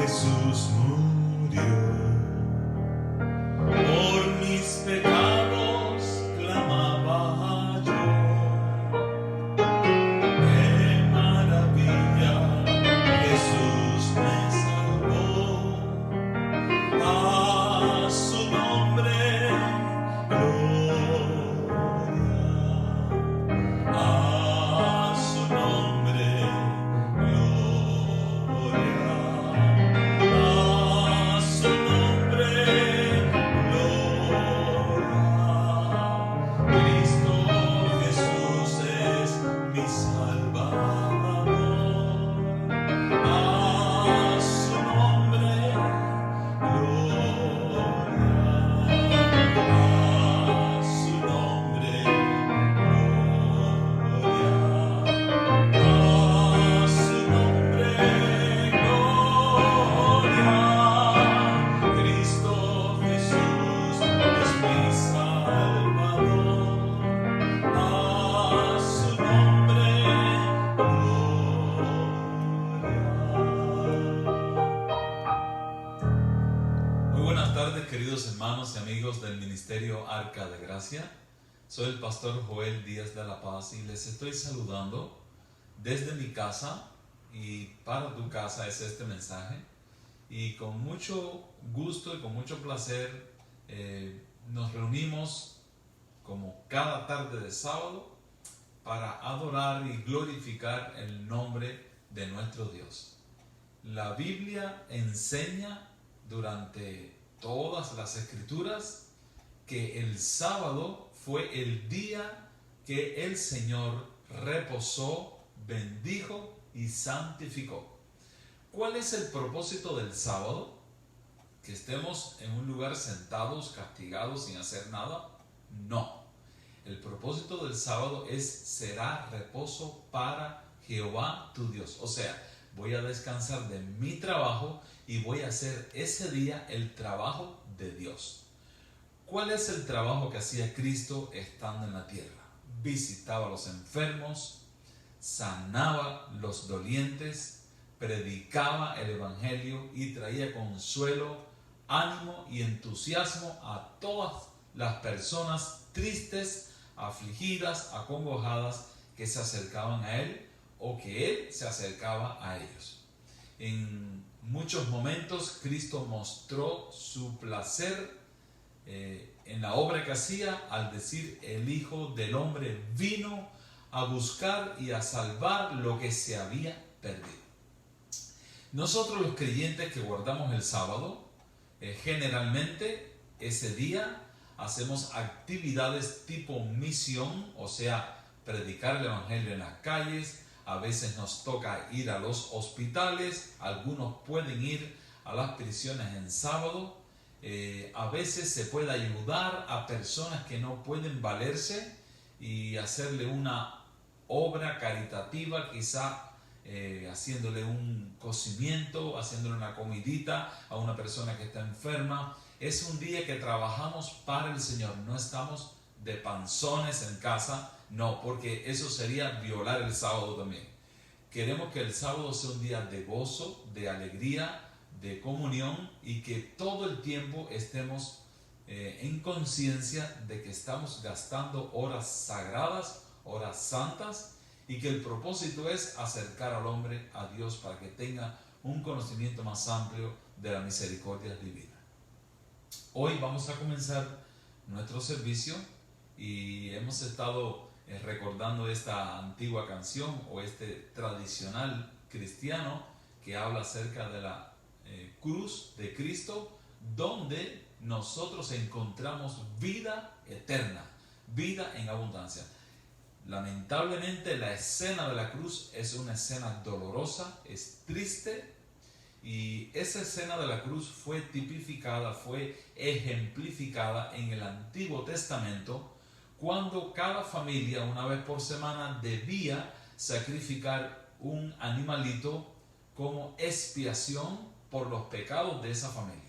Jesús murió. Por mis pecados clamaba yo. ¡Qué maravilla! Jesús me salvó. A su nombre, gloria. A su nombre, gloria. A su nombre, gloria. Cristo Jesús es mi Salvador. A su nombre, gloria. A su nombre, gloria. A su nombre, gloria. Cristo Jesús es mi Salvador. A su nombre, gloria. Muy buenas tardes, queridos hermanos y amigos del Ministerio Arca de Gracia. Soy el pastor Joel Díaz de la Paz y les estoy saludando desde mi casa, y para tu casa es este mensaje. Y con mucho gusto y con mucho placer nos reunimos como cada tarde de sábado para adorar y glorificar el nombre de nuestro Dios. La Biblia enseña durante todas las escrituras que el sábado fue el día que el Señor reposó, bendijo y santificó. ¿Cuál es el propósito del sábado? ¿Que estemos en un lugar sentados, castigados, sin hacer nada? No. El propósito del sábado será reposo para Jehová tu Dios. O sea, voy a descansar de mi trabajo y voy a hacer ese día el trabajo de Dios. ¿Cuál es el trabajo que hacía Cristo estando en la tierra? Visitaba a los enfermos, sanaba los dolientes, predicaba el evangelio y traía consuelo, ánimo y entusiasmo a todas las personas tristes, afligidas, acongojadas que se acercaban a él o que él se acercaba a ellos. En muchos momentos Cristo mostró su placer en la obra que hacía al decir: el Hijo del Hombre vino a buscar y a salvar lo que se había perdido. Nosotros los creyentes que guardamos el sábado, generalmente ese día hacemos actividades tipo misión, o sea, predicar el evangelio en las calles. A veces nos toca ir a los hospitales, algunos pueden ir a las prisiones en sábado. A veces se puede ayudar a personas que no pueden valerse y hacerle una obra caritativa, quizá haciéndole un cocimiento, haciéndole una comidita a una persona que está enferma. Es un día que trabajamos para el Señor, no estamos de panzones en casa, no, porque eso sería violar el sábado también. Queremos que el sábado sea un día de gozo, de alegría, de comunión, y que todo el tiempo estemos en conciencia de que estamos gastando horas sagradas, horas santas, y que el propósito es acercar al hombre a Dios para que tenga un conocimiento más amplio de la misericordia divina. Hoy vamos a comenzar nuestro servicio y hemos estado recordando esta antigua canción o este tradicional cristiano que habla acerca de la cruz de Cristo, donde nosotros encontramos vida eterna, vida en abundancia. Lamentablemente la escena de la cruz es una escena dolorosa, es triste, y esa escena de la cruz fue tipificada, fue ejemplificada en el Antiguo Testamento, cuando cada familia una vez por semana debía sacrificar un animalito como expiación por los pecados de esa familia.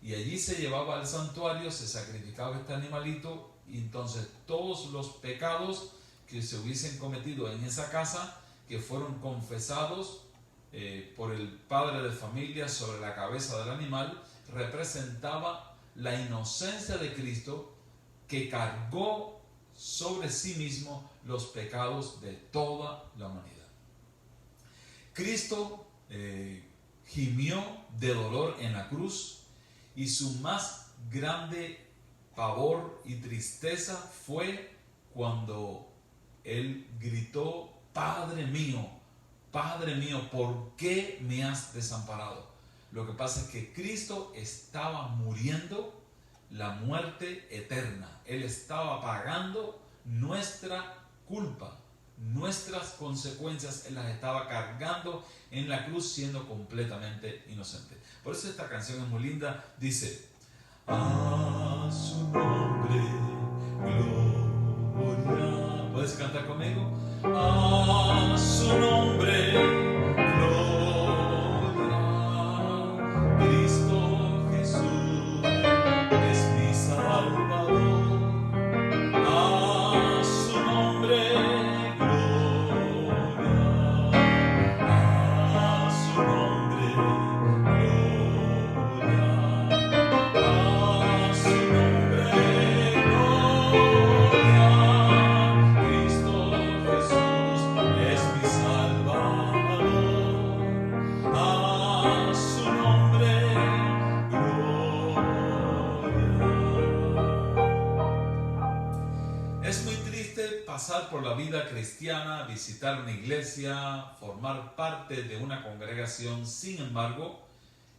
Y allí se llevaba al santuario, se sacrificaba este animalito, y entonces todos los pecados que se hubiesen cometido en esa casa, que fueron confesados por el padre de familia sobre la cabeza del animal representaba la inocencia de Cristo, que cargó sobre sí mismo los pecados de toda la humanidad. Cristo gimió de dolor en la cruz, y su más grande pavor y tristeza fue cuando él gritó: Padre mío, ¿por qué me has desamparado? Lo que pasa es que Cristo estaba muriendo la muerte eterna. Él estaba pagando nuestra culpa, nuestras consecuencias. Él las estaba cargando en la cruz, siendo completamente inocente. Por eso esta canción es muy linda. Dice: a su nombre, gloria. ¿Puedes cantar conmigo? A su nombre, gloria. Cristo Jesús es mi Salvador. A su nombre, gloria. A su nombre, gloria. A su nombre, gloria. Cristo Jesús es mi Salvador. A su nombre, gloria. Es muy triste pasar por la vida cristiana, visitar una iglesia, formar parte de una congregación. Sin embargo,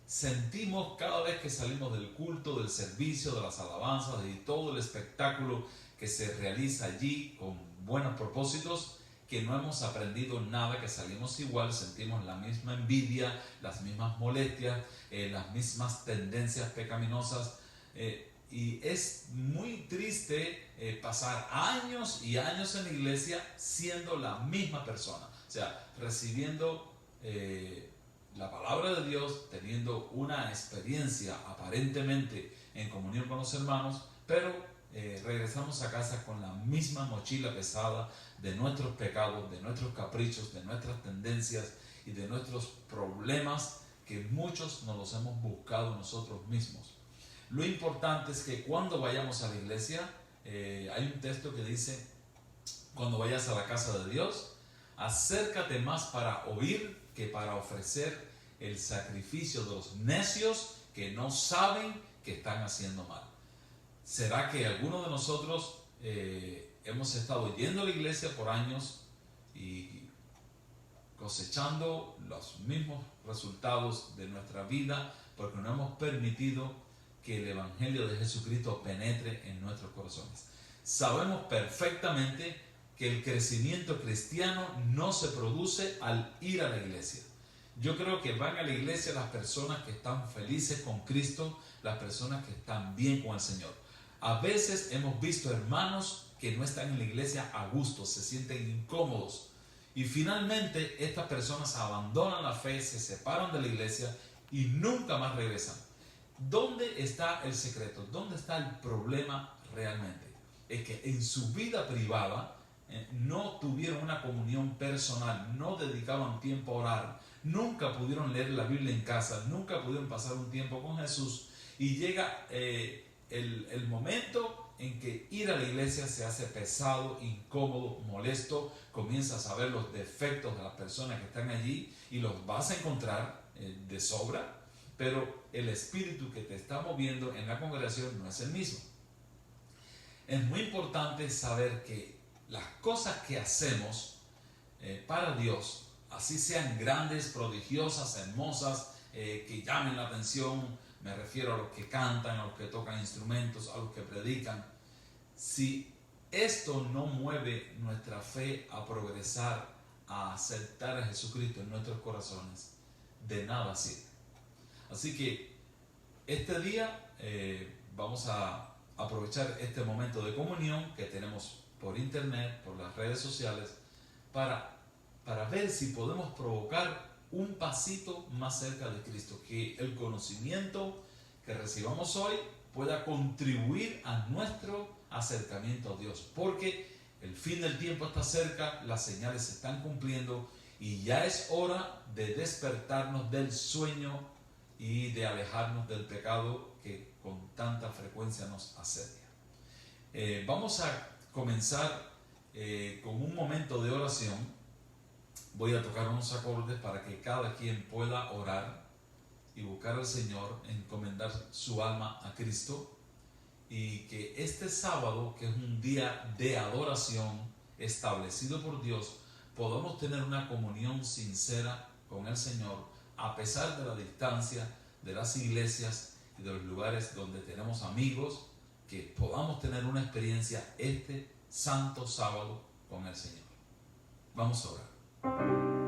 sentimos cada vez que salimos del culto, del servicio, de las alabanzas, de todo el espectáculo que se realiza allí con buenos propósitos, que no hemos aprendido nada, que salimos igual, sentimos la misma envidia, las mismas molestias, las mismas tendencias pecaminosas, y es muy triste pasar años y años en la iglesia siendo la misma persona, o sea, recibiendo la palabra de Dios, teniendo una experiencia aparentemente en comunión con los hermanos, pero regresamos a casa con la misma mochila pesada de nuestros pecados, de nuestros caprichos, de nuestras tendencias y de nuestros problemas, que muchos nos los hemos buscado nosotros mismos. Lo importante es que cuando vayamos a la iglesia, hay un texto que dice: cuando vayas a la casa de Dios, acércate más para oír que para ofrecer el sacrificio de los necios que no saben que están haciendo mal. ¿Será que algunos de nosotros hemos estado yendo a la iglesia por años y cosechando los mismos resultados de nuestra vida porque no hemos permitido que el Evangelio de Jesucristo penetre en nuestros corazones? Sabemos perfectamente que el crecimiento cristiano no se produce al ir a la iglesia. Yo creo que van a la iglesia las personas que están felices con Cristo, las personas que están bien con el Señor. A veces hemos visto hermanos que no están en la iglesia a gusto, se sienten incómodos, y finalmente estas personas abandonan la fe, se separan de la iglesia y nunca más regresan. ¿Dónde está el secreto? ¿Dónde está el problema realmente? Es que en su vida privada no tuvieron una comunión personal, no dedicaban tiempo a orar, nunca pudieron leer la Biblia en casa, nunca pudieron pasar un tiempo con Jesús, y llega el momento en que ir a la iglesia se hace pesado, incómodo, molesto. Comienzas a ver los defectos de las personas que están allí y los vas a encontrar de sobra, pero el espíritu que te está moviendo en la congregación no es el mismo. Es muy importante saber que las cosas que hacemos para Dios, así sean grandes, prodigiosas, hermosas, que llamen la atención, me refiero a los que cantan, a los que tocan instrumentos, a los que predican, si esto no mueve nuestra fe a progresar, a aceptar a Jesucristo en nuestros corazones, de nada sirve. Así que este día vamos a aprovechar este momento de comunión que tenemos por internet, por las redes sociales, para ver si podemos provocar un pasito más cerca de Cristo, que el conocimiento que recibamos hoy pueda contribuir a nuestro acercamiento a Dios, porque el fin del tiempo está cerca, las señales se están cumpliendo y ya es hora de despertarnos del sueño y de alejarnos del pecado que con tanta frecuencia nos asedia. Vamos a comenzar con un momento de oración. Voy a tocar unos acordes para que cada quien pueda orar y buscar al Señor, encomendar su alma a Cristo, y que este sábado, que es un día de adoración establecido por Dios, podamos tener una comunión sincera con el Señor, a pesar de la distancia de las iglesias y de los lugares donde tenemos amigos, que podamos tener una experiencia este santo sábado con el Señor. Vamos a orar.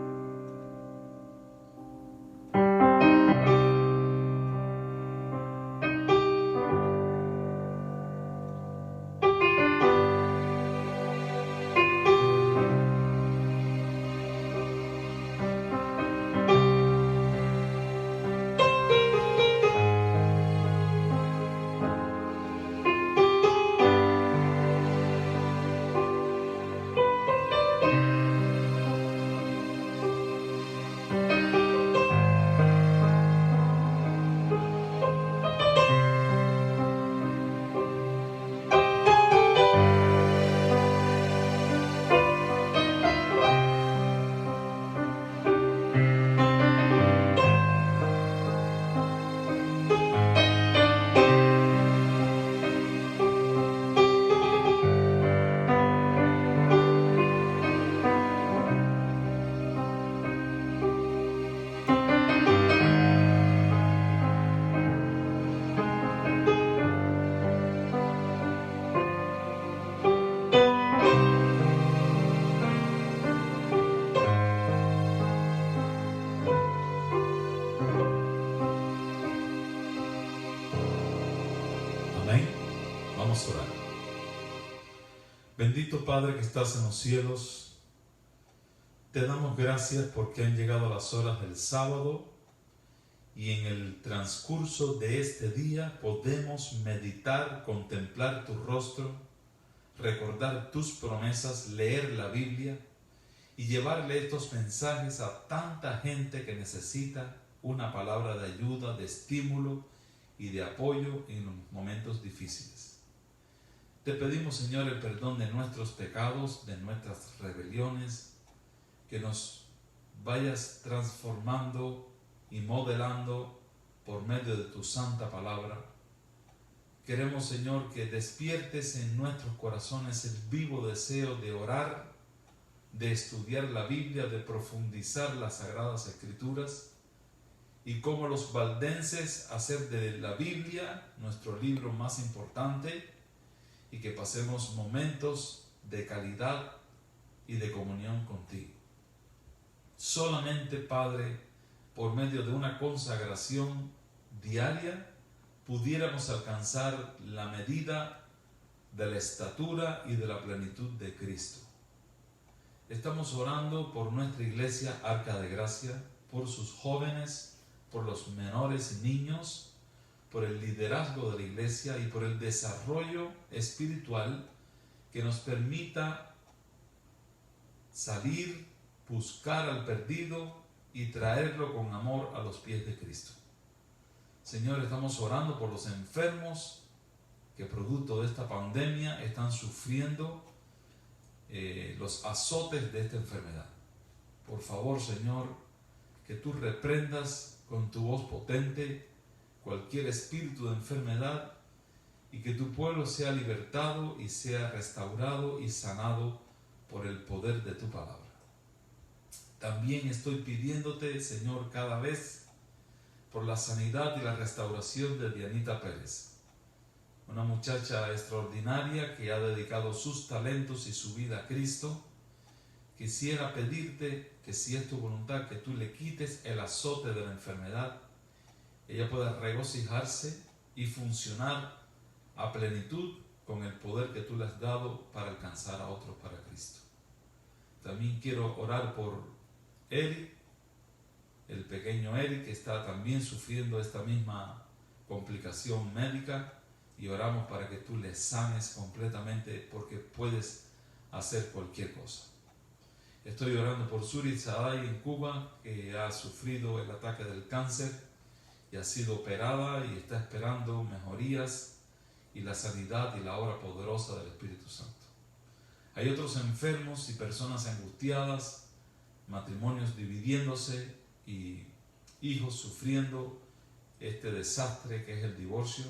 Amén. Vamos a orar. Bendito Padre que estás en los cielos, te damos gracias porque han llegado las horas del sábado y en el transcurso de este día podemos meditar, contemplar tu rostro, recordar tus promesas, leer la Biblia y llevarle estos mensajes a tanta gente que necesita una palabra de ayuda, de estímulo y de apoyo en los momentos difíciles. Te pedimos, Señor, el perdón de nuestros pecados, de nuestras rebeliones, que nos vayas transformando y modelando por medio de tu santa palabra. Queremos, Señor, que despiertes en nuestros corazones el vivo deseo de orar, de estudiar la Biblia, de profundizar las Sagradas Escrituras, y como los valdenses hacer de la Biblia nuestro libro más importante, y que pasemos momentos de calidad y de comunión contigo. Solamente, Padre, por medio de una consagración diaria, pudiéramos alcanzar la medida de la estatura y de la plenitud de Cristo. Estamos orando por nuestra iglesia Arca de Gracia, por sus jóvenes, por los menores y niños, por el liderazgo de la iglesia y por el desarrollo espiritual que nos permita salir, buscar al perdido y traerlo con amor a los pies de Cristo. Señor, estamos orando por los enfermos que producto de esta pandemia están sufriendo los azotes de esta enfermedad. Por favor, Señor, que tú reprendas con tu voz potente cualquier espíritu de enfermedad y que tu pueblo sea libertado y sea restaurado y sanado por el poder de tu palabra. También estoy pidiéndote, Señor, cada vez por la sanidad y la restauración de Dianita Pérez, una muchacha extraordinaria que ha dedicado sus talentos y su vida a Cristo. Quisiera pedirte que, si es tu voluntad, que tú le quites el azote de la enfermedad, ella pueda regocijarse y funcionar a plenitud con el poder que tú le has dado para alcanzar a otros para Cristo. También quiero orar por Eric, el pequeño Eric, que está también sufriendo esta misma complicación médica, y oramos para que tú le sanes completamente, porque puedes hacer cualquier cosa. Estoy orando por Suri Saday en Cuba, que ha sufrido el ataque del cáncer y ha sido operada y está esperando mejorías y la sanidad y la obra poderosa del Espíritu Santo. Hay otros enfermos y personas angustiadas, matrimonios dividiéndose y hijos sufriendo este desastre que es el divorcio.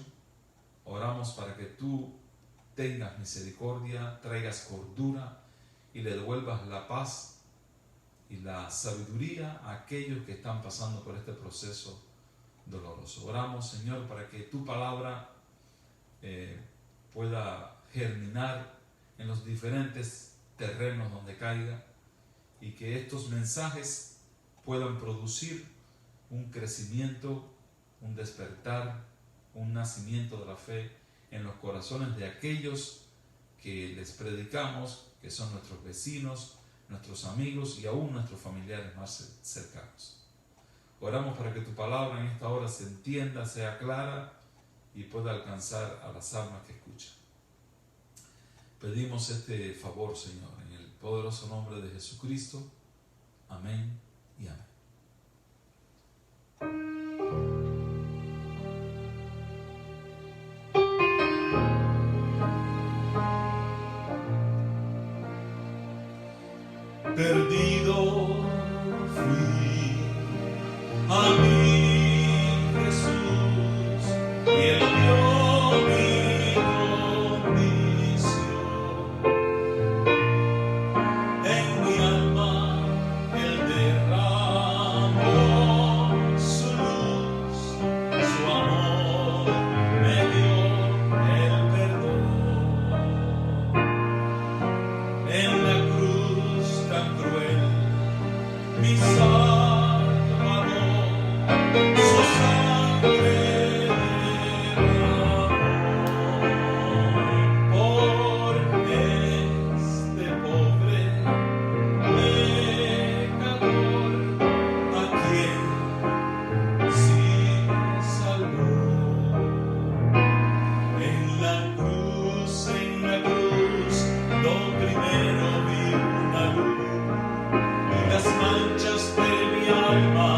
Oramos para que tú tengas misericordia, traigas cordura y le devuelvas la paz y la sabiduría a aquellos que están pasando por este proceso doloroso. Oramos, Señor, para que tu palabra pueda germinar en los diferentes terrenos donde caiga y que estos mensajes puedan producir un crecimiento, un despertar, un nacimiento de la fe en los corazones de aquellos que les predicamos, que son nuestros vecinos, nuestros amigos y aún nuestros familiares más cercanos. Oramos para que tu palabra en esta hora se entienda, sea clara y pueda alcanzar a las almas que escuchan. Pedimos este favor, Señor, en el poderoso nombre de Jesucristo. Amén y amén. Perdido fui a mí Jesús y Él dio mi condición. En mi alma Él derramó su luz, su amor me dio el perdón. En la cruz tan cruel mi Salvador su sangre derramó por este pobre pecador a quien sí salvó. En la cruz, lo primero vi una luz y las manchas de mi alma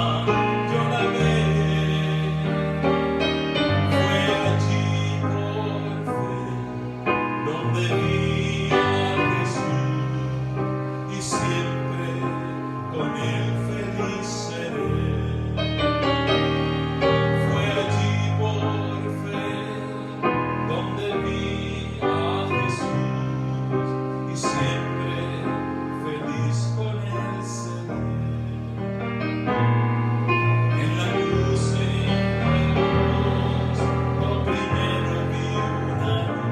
yo lavé. Fue allí por fe donde vi a Jesús y siempre con Él feliz seré. Fue allí por fe donde vi a Jesús y siempre feliz con Él seré. En la cruz, lo primero vi una luz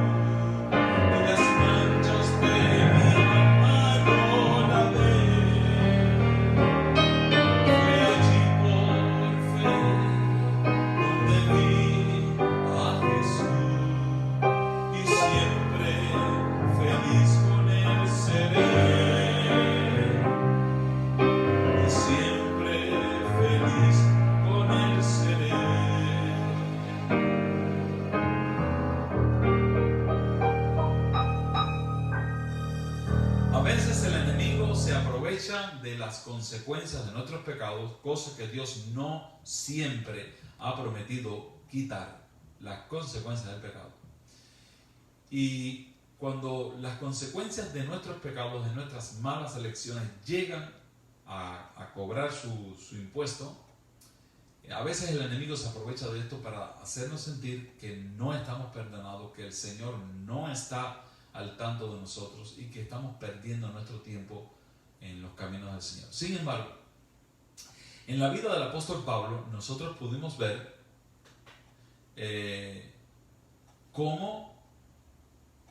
y las manchas de mi alma yo lavé. Fue allí por fe donde vi a Jesús y siempre feliz con Él seré. Y siempre feliz con Él seré. A veces el enemigo se aprovecha de las consecuencias de nuestros pecados, cosa que Dios no siempre ha prometido quitar, las consecuencias del pecado. Y cuando las consecuencias de nuestros pecados, de nuestras malas elecciones, llegan a cobrar su impuesto, a veces el enemigo se aprovecha de esto para hacernos sentir que no estamos perdonados, que el Señor no está al tanto de nosotros y que estamos perdiendo nuestro tiempo en los caminos del Señor. Sin embargo, en la vida del apóstol Pablo, nosotros pudimos ver cómo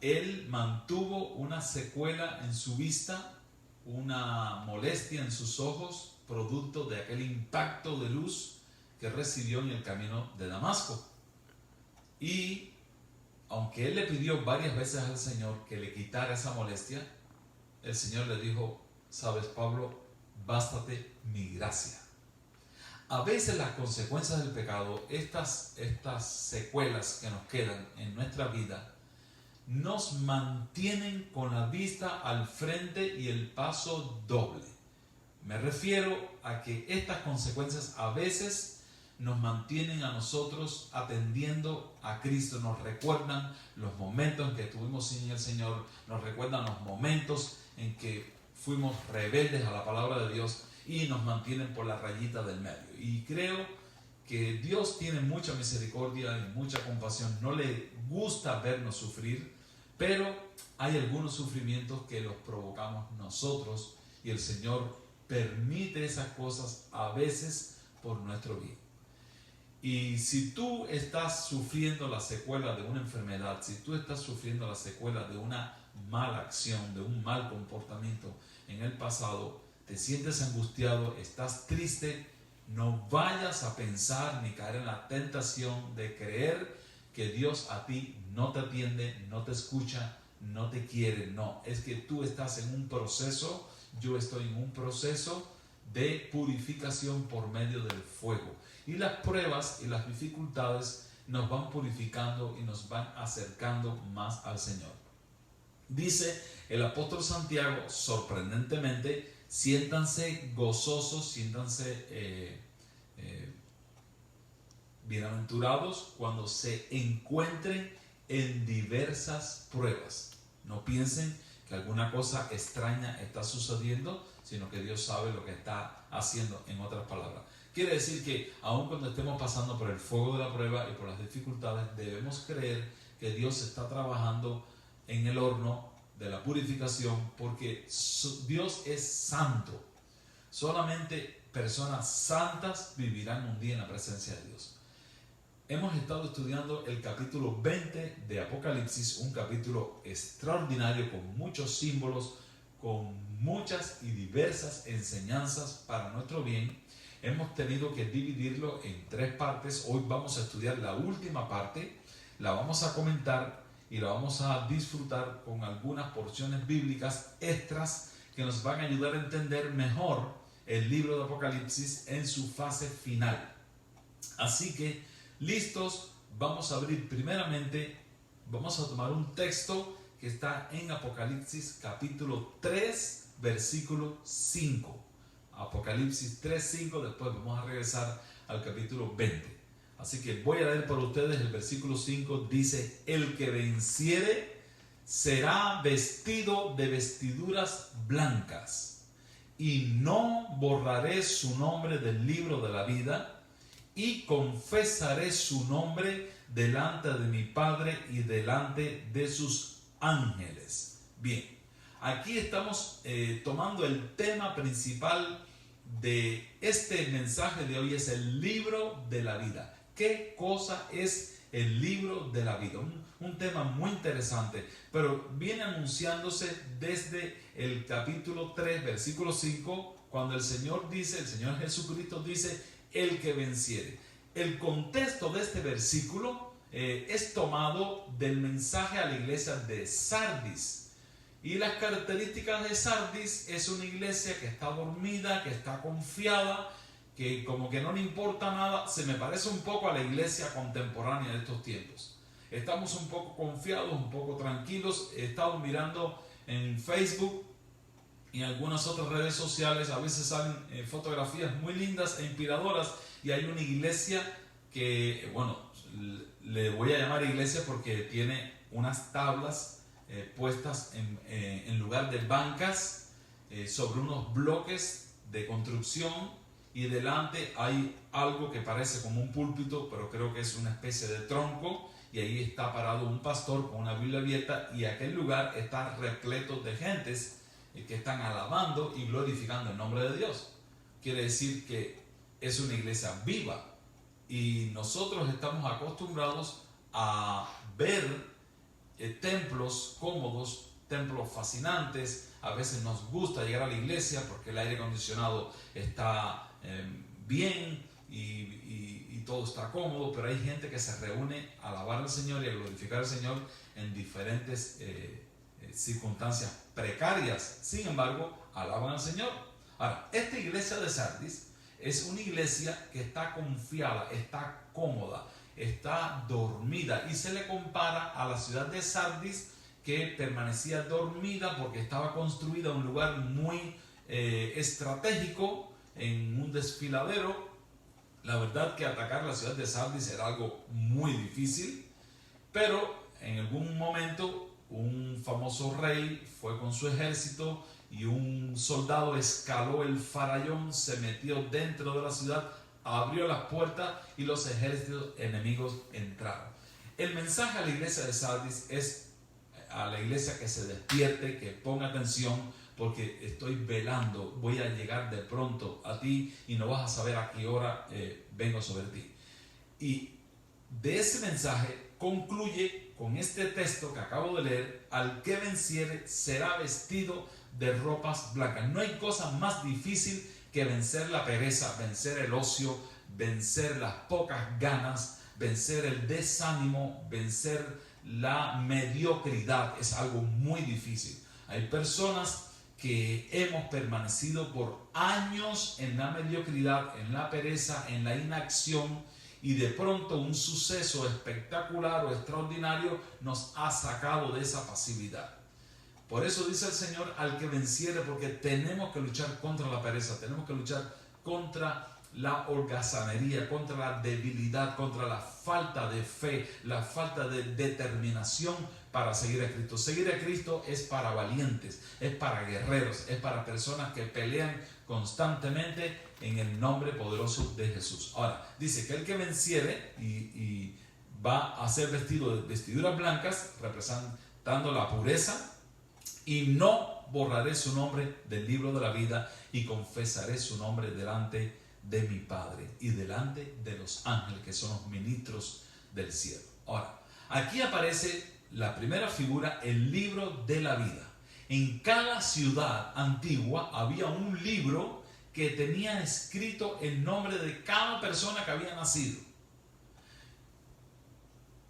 él mantuvo una secuela en su vista, una molestia en sus ojos, producto de aquel impacto de luz que recibió en el camino de Damasco. Y aunque él le pidió varias veces al Señor que le quitara esa molestia, el Señor le dijo: sabes, Pablo, bástate mi gracia. A veces las consecuencias del pecado, estas secuelas que nos quedan en nuestra vida, nos mantienen con la vista al frente y el paso doble. Me refiero a que estas consecuencias a veces nos mantienen a nosotros atendiendo a Cristo, nos recuerdan los momentos en que estuvimos sin el Señor, nos recuerdan los momentos en que fuimos rebeldes a la palabra de Dios y nos mantienen por la rayita del medio. Y creo que Dios tiene mucha misericordia y mucha compasión, no le gusta vernos sufrir, pero hay algunos sufrimientos que los provocamos nosotros y el Señor permite esas cosas a veces por nuestro bien. Y si tú estás sufriendo la secuela de una enfermedad, si tú estás sufriendo la secuela de una mala acción, de un mal comportamiento en el pasado, te sientes angustiado, estás triste, no vayas a pensar ni caer en la tentación de creer que Dios a ti no te atiende, no te escucha, no te quiere. No, es que tú estás en un proceso, yo estoy en un proceso de purificación por medio del fuego. Y las pruebas y las dificultades nos van purificando y nos van acercando más al Señor. Dice el apóstol Santiago, sorprendentemente, siéntanse gozosos, siéntanse bienaventurados cuando se encuentren en diversas pruebas. No piensen que alguna cosa extraña está sucediendo, sino que Dios sabe lo que está haciendo, en otras palabras. Quiere decir que aun cuando estemos pasando por el fuego de la prueba y por las dificultades, debemos creer que Dios está trabajando en el horno de la purificación, porque Dios es santo. Solamente personas santas vivirán un día en la presencia de Dios. Hemos estado estudiando el capítulo 20 de Apocalipsis, un capítulo extraordinario con muchos símbolos, con muchas y diversas enseñanzas para nuestro bien. Hemos tenido que dividirlo en 3 partes. Hoy vamos a estudiar la última parte, la vamos a comentar y la vamos a disfrutar con algunas porciones bíblicas extras que nos van a ayudar a entender mejor el libro de Apocalipsis en su fase final. Así que, listos, vamos a abrir primeramente, vamos a tomar un texto que está en Apocalipsis capítulo 3, versículo 5. Apocalipsis 3:5, después vamos a regresar al capítulo 20. Así que voy a leer para ustedes el versículo 5, dice: el que venciere será vestido de vestiduras blancas, y no borraré su nombre del libro de la vida, y confesaré su nombre delante de mi Padre y delante de sus ángeles. Bien, aquí estamos tomando el tema principal de este mensaje de hoy, es el libro de la vida. ¿Qué cosa es el libro de la vida? Un tema muy interesante, pero viene anunciándose desde el capítulo 3, versículo 5, cuando el Señor Jesucristo dice: el que venciere. El contexto de este versículo es tomado del mensaje a la iglesia de Sardis. Y las características de Sardis es una iglesia que está dormida, que está confiada, que como que no le importa nada. Se me parece un poco a la iglesia contemporánea de estos tiempos. Estamos un poco confiados, un poco tranquilos. He estado mirando en Facebook y en algunas otras redes sociales, a veces salen fotografías muy lindas e inspiradoras, y hay una iglesia que, bueno, le voy a llamar iglesia porque tiene unas tablas puestas en lugar de bancas sobre unos bloques de construcción, y delante hay algo que parece como un púlpito, pero creo que es una especie de tronco, y ahí está parado un pastor con una Biblia abierta, y aquel lugar está repleto de gentes que están alabando y glorificando el nombre de Dios. Quiere decir que es una iglesia viva, y nosotros estamos acostumbrados a ver templos cómodos, templos fascinantes. A veces nos gusta llegar a la iglesia porque el aire acondicionado está bien y todo está cómodo, pero hay gente que se reúne a alabar al Señor y a glorificar al Señor en diferentes circunstancias precarias. Sin embargo, alaban al Señor. Ahora, esta iglesia de Sardis es una iglesia que está confiada, está cómoda, está dormida, y se le compara a la ciudad de Sardis que permanecía dormida porque estaba construida en un lugar muy estratégico, en un desfiladero. La verdad que atacar la ciudad de Sardis era algo muy difícil, pero en algún momento un famoso rey fue con su ejército y un soldado escaló el farallón, se metió dentro de la ciudad, abrió las puertas y los ejércitos enemigos entraron. El mensaje a la iglesia de Sardis es a la iglesia que se despierte, que ponga atención, porque estoy velando, voy a llegar de pronto a ti y no vas a saber a qué hora vengo sobre ti. Y de ese mensaje concluye con este texto que acabo de leer: al que venciere será vestido de ropas blancas. No hay cosa más difícil que vencer la pereza, vencer el ocio, vencer las pocas ganas, vencer el desánimo, vencer la mediocridad. Es algo muy difícil. Hay personas que hemos permanecido por años en la mediocridad, en la pereza, en la inacción, y de pronto un suceso espectacular o extraordinario nos ha sacado de esa pasividad. Por eso dice el Señor: al que venciere, porque tenemos que luchar contra la pereza, tenemos que luchar contra la holgazanería, contra la debilidad, contra la falta de fe, la falta de determinación para seguir a Cristo. Seguir a Cristo es para valientes, es para guerreros, es para personas que pelean constantemente en el nombre poderoso de Jesús. Ahora, dice que el que venciere y va a ser vestido de vestiduras blancas, representando la pureza, y no borraré su nombre del libro de la vida, y confesaré su nombre delante de mi Padre y delante de los ángeles, que son los ministros del cielo. Ahora, aquí aparece la primera figura, el libro de la vida. En cada ciudad antigua había un libro que tenía escrito el nombre de cada persona que había nacido.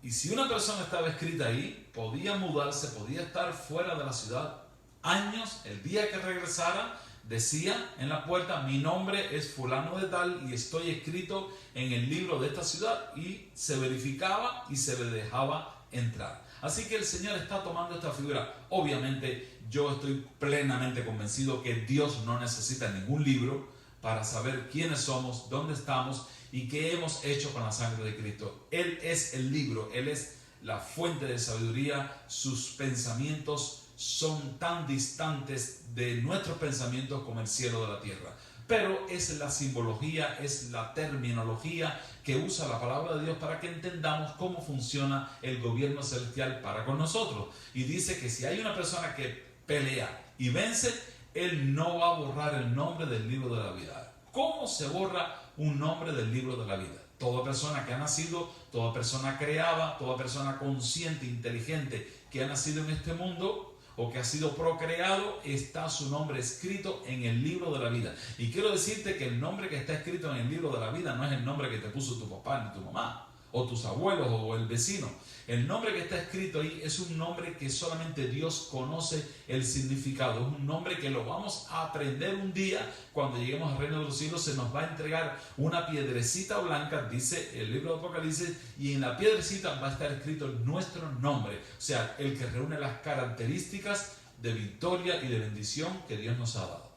Y si una persona estaba escrita ahí, podía mudarse, podía estar fuera de la ciudad años. El día que regresara, decía en la puerta: mi nombre es fulano de tal y estoy escrito en el libro de esta ciudad, y se verificaba y se le dejaba entrar. Así que el Señor está tomando esta figura. Obviamente yo estoy plenamente convencido que Dios no necesita ningún libro para saber quiénes somos, dónde estamos y qué hemos hecho con la sangre de Cristo. Él es el libro, Él es la fuente de sabiduría. Sus pensamientos son tan distantes de nuestros pensamientos como el cielo de la tierra. Pero es la simbología, es la terminología que usa la palabra de Dios para que entendamos cómo funciona el gobierno celestial para con nosotros. Y dice que si hay una persona que pelea y vence, Él no va a borrar el nombre del libro de la vida. ¿Cómo se borra un nombre del libro de la vida? Toda persona que ha nacido, toda persona creada, toda persona consciente, inteligente, que ha nacido en este mundo o que ha sido procreado, está su nombre escrito en el libro de la vida. Y quiero decirte que el nombre que está escrito en el libro de la vida no es el nombre que te puso tu papá ni tu mamá, o tus abuelos, o el vecino. El nombre que está escrito ahí es un nombre que solamente Dios conoce el significado. Es un nombre que lo vamos a aprender un día cuando lleguemos al reino de los cielos. Se nos va a entregar una piedrecita blanca, dice el libro de Apocalipsis, y en la piedrecita va a estar escrito nuestro nombre. O sea, el que reúne las características de victoria y de bendición que Dios nos ha dado.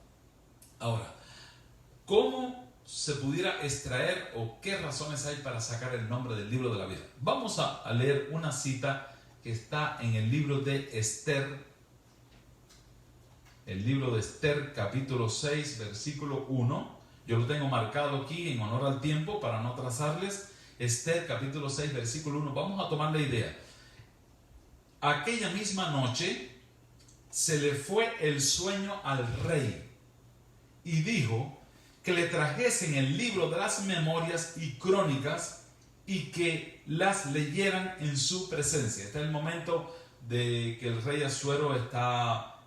Ahora, ¿cómo se pudiera extraer o qué razones hay para sacar el nombre del libro de la vida? Vamos a leer una cita que está en el libro de Esther. El libro de Esther, capítulo 6, versículo 1. Yo lo tengo marcado aquí en honor al tiempo para no trazarles. Esther, capítulo 6, versículo 1. Vamos a tomar la idea. Aquella misma noche se le fue el sueño al rey y dijo que le trajesen el libro de las memorias y crónicas y que las leyeran en su presencia. Este es el momento de que el rey Asuero está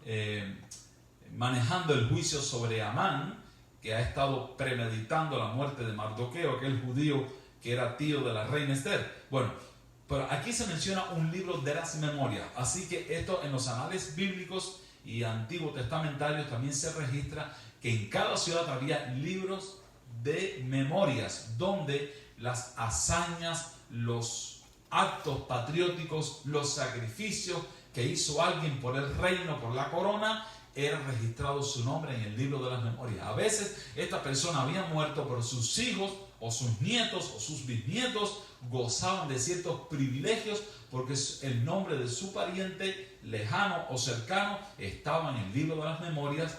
manejando el juicio sobre Amán, que ha estado premeditando la muerte de Mardoqueo, aquel judío que era tío de la reina Esther. Bueno, pero aquí se menciona un libro de las memorias, así que esto en los anales bíblicos y antiguos testamentarios también se registra que en cada ciudad había libros de memorias donde las hazañas, los actos patrióticos, los sacrificios que hizo alguien por el reino, por la corona, era registrado su nombre en el libro de las memorias. A veces esta persona había muerto, pero sus hijos o sus nietos o sus bisnietos gozaban de ciertos privilegios porque el nombre de su pariente lejano o cercano estaba en el libro de las memorias,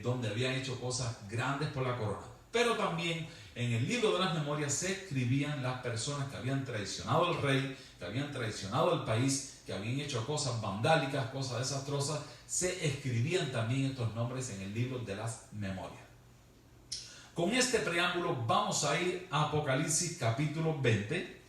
donde habían hecho cosas grandes por la corona. Pero también en el libro de las memorias se escribían las personas que habían traicionado al rey, que habían traicionado al país, que habían hecho cosas vandálicas, cosas desastrosas. Se escribían también estos nombres en el libro de las memorias. Con este preámbulo vamos a ir a Apocalipsis capítulo 20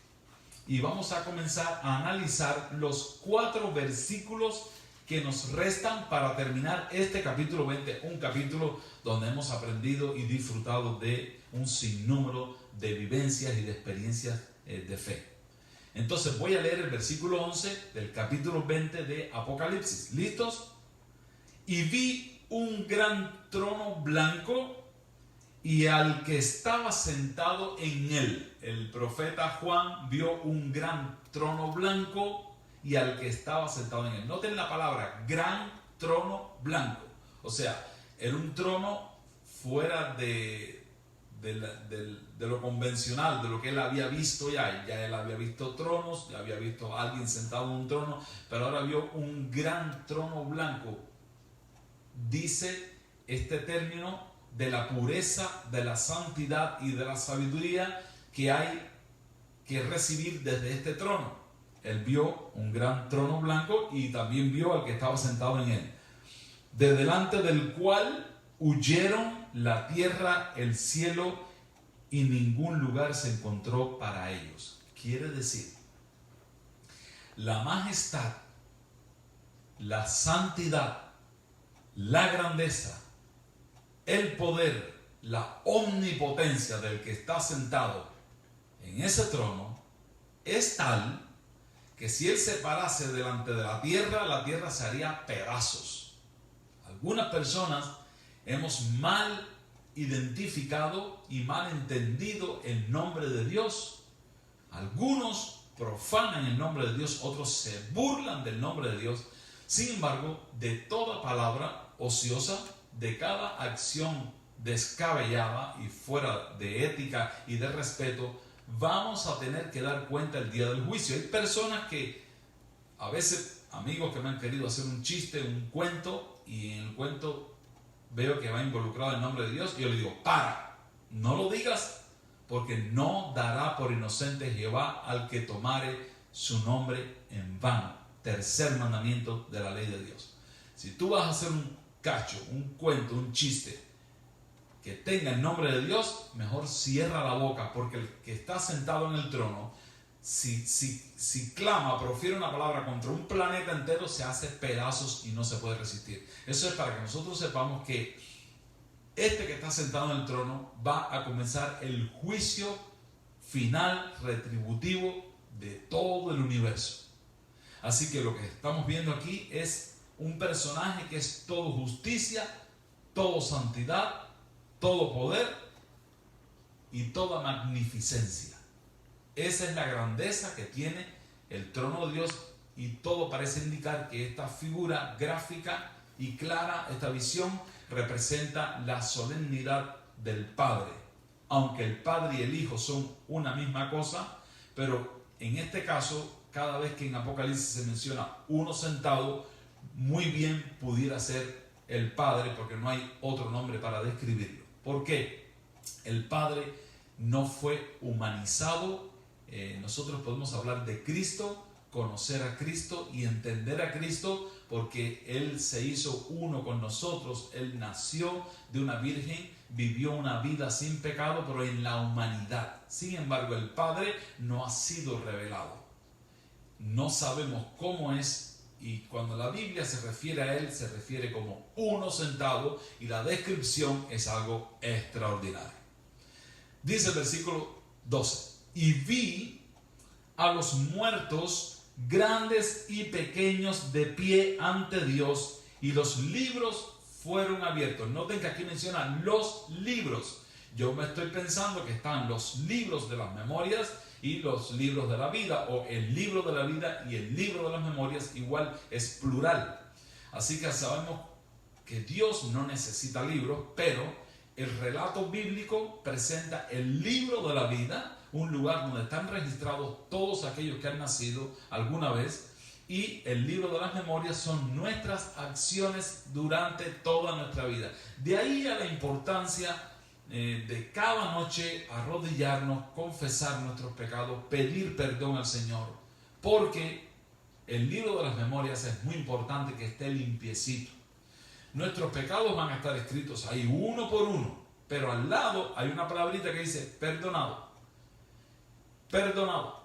y vamos a comenzar a analizar los 4 versículos que nos restan para terminar este capítulo 20, un capítulo donde hemos aprendido y disfrutado de un sinnúmero de vivencias y de experiencias de fe. Entonces voy a leer el versículo 11 del capítulo 20 de Apocalipsis. ¿Listos? Y vi un gran trono blanco y al que estaba sentado en él. El profeta Juan vio un gran trono blanco y al que estaba sentado en él. Noten la palabra, gran trono blanco. O sea, era un trono fuera de lo convencional, de lo que él había visto ya. Ya él había visto tronos, ya había visto a alguien sentado en un trono, pero ahora vio un gran trono blanco. Dice este término de la pureza, de la santidad y de la sabiduría que hay que recibir desde este trono. Él vio un gran trono blanco y también vio al que estaba sentado en él, de delante del cual huyeron la tierra, el cielo y ningún lugar se encontró para ellos. Quiere decir, la majestad, la santidad, la grandeza, el poder, la omnipotencia del que está sentado en ese trono es tal que si él se parase delante de la tierra se haría pedazos. Algunas personas hemos mal identificado y mal entendido el nombre de Dios. Algunos profanan el nombre de Dios, otros se burlan del nombre de Dios. Sin embargo, de toda palabra ociosa, de cada acción descabellada y fuera de ética y de respeto, vamos a tener que dar cuenta el día del juicio. Hay personas que, a veces, amigos que me han querido hacer un chiste, un cuento, y en el cuento veo que va involucrado el nombre de Dios, y yo le digo, para, no lo digas, porque no dará por inocente Jehová al que tomare su nombre en vano. Tercer mandamiento de la ley de Dios. Si tú vas a hacer un cacho, un cuento, un chiste que tenga el nombre de Dios, mejor cierra la boca, porque el que está sentado en el trono, si clama, profiere una palabra contra un planeta entero, se hace pedazos y no se puede resistir. Eso es para que nosotros sepamos que este que está sentado en el trono va a comenzar el juicio final retributivo de todo el universo. Así que lo que estamos viendo aquí es un personaje que es todo justicia, todo santidad, todo poder y toda magnificencia. Esa es la grandeza que tiene el trono de Dios, y todo parece indicar que esta figura gráfica y clara, esta visión, representa la solemnidad del Padre. Aunque el Padre y el Hijo son una misma cosa, pero en este caso, cada vez que en Apocalipsis se menciona uno sentado, muy bien pudiera ser el Padre, porque no hay otro nombre para describirlo. ¿Por qué? El Padre no fue humanizado. Nosotros podemos hablar de Cristo, conocer a Cristo y entender a Cristo, porque Él se hizo uno con nosotros. Él nació de una virgen, vivió una vida sin pecado, pero en la humanidad. Sin embargo, el Padre no ha sido revelado. No sabemos cómo es. Y cuando la Biblia se refiere a Él, se refiere como uno sentado, y la descripción es algo extraordinario. Dice el versículo 12, y vi a los muertos, grandes y pequeños, de pie ante Dios, y los libros fueron abiertos. Noten que aquí menciona los libros. Yo me estoy pensando que están los libros de las memorias y los libros de la vida, o el libro de la vida y el libro de las memorias, igual es plural. Así que sabemos que Dios no necesita libros, pero el relato bíblico presenta el libro de la vida, un lugar donde están registrados todos aquellos que han nacido alguna vez, y el libro de las memorias son nuestras acciones durante toda nuestra vida. De ahí a la importancia de cada noche arrodillarnos, confesar nuestros pecados, pedir perdón al Señor, porque el libro de las memorias es muy importante que esté limpiecito. Nuestros pecados van a estar escritos ahí uno por uno, pero al lado hay una palabrita que dice perdonado, perdonado,